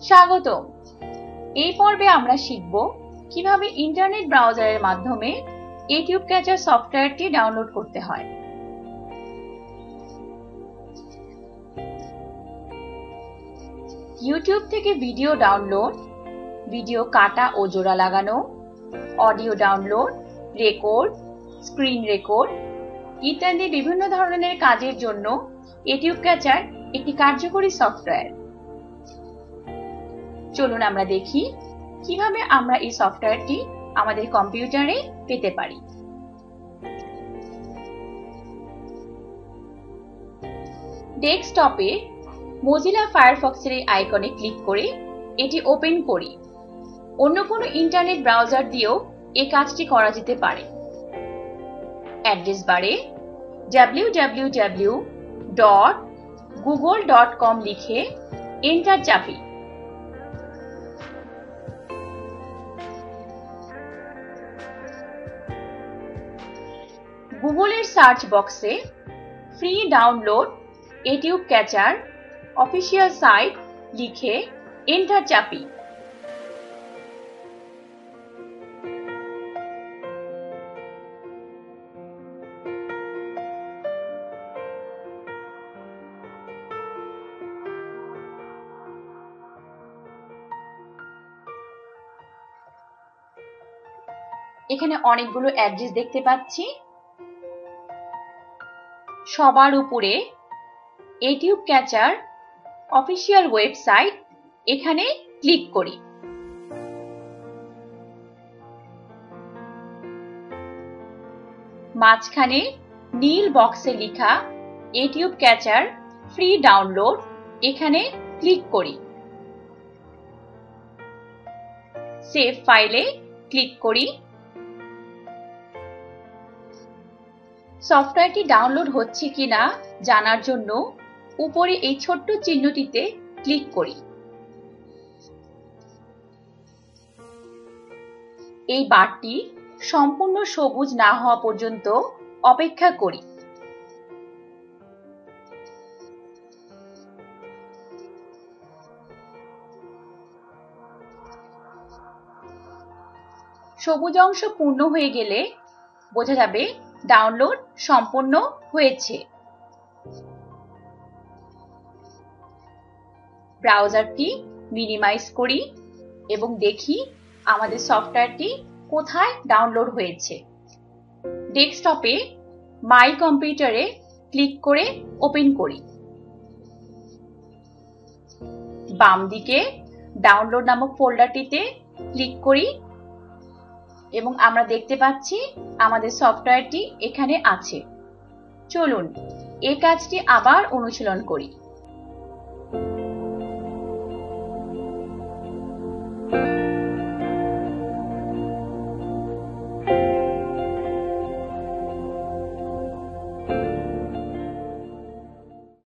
স্বাগতম। এই পর্বে আমরা শিখব কিভাবে ইন্টারনেট ব্রাউজারের মাধ্যমে ইউটিউব ক্যাচার সফটওয়্যারটি ডাউনলোড করতে হয়। ইউটিউব থেকে ভিডিও ডাউনলোড, ভিডিও কাটা ও জোড়া লাগানো, audio download, record, screen record ইত্যাদি বিভিন্ন ধরনের কাজের জন্য ইউটিউব ক্যাচার একটি কার্যকরী সফটওয়্যার। চলুন আমরা দেখি কিভাবে আমরা এই সফটওয়্যারটি আমাদের কম্পিউটারে পেতে পারি। ডেস্কটপে মোজিলা ফায়ারফক্সের এই আইকনে ক্লিক করে এটি ওপেন করি। অন্য কোনো ইন্টারনেট ব্রাউজার দিয়েও এই কাজটি করা যেতে পারে। অ্যাড্রেস বারে www.google.com লিখে এন্টার চাপি। গুগলের সার্চ বক্সে free download YouTube catcher official site লিখে এন্টার চাপি। এখানে অনেকগুলো অ্যাড্রেস দেখতে পাচ্ছি। সবার উপরে ইউটিউব ক্যাচার অফিসিয়াল ওয়েবসাইট, এখানে ক্লিক করি। মাঝখানে নীল বক্সে লেখা ইউটিউব ক্যাচার ফ্রি ডাউনলোড, এখানে ক্লিক করি। সেভ ফাইলে ক্লিক করি। সফটওয়্যারটি ডাউনলোড হচ্ছে কিনা জানার জন্য উপরে এই ছোট্ট চিহ্নটিতে ক্লিক করি। এই বারটি সম্পূর্ণ সবুজ না হওয়া পর্যন্ত অপেক্ষা করি। সবুজ অংশ পূর্ণ হয়ে গেলে বোঝা যাবে ডাউনলোড সম্পূর্ণ হয়েছে। ব্রাউজারটি মিনিমাইজ করি এবং দেখি আমাদের সফটওয়্যারটি কোথায় ডাউনলোড হয়েছে। ডেস্কটপে মাই কম্পিউটারে ক্লিক করে ওপেন করি। বাম দিকে ডাউনলোড নামক ফোল্ডারটিতে ক্লিক করি এবং আমরা দেখতে পাচ্ছি আমাদের সফটওয়্যারটি এখানে আছে। চলুন এই কাজটি আবার অনুশীলন করি।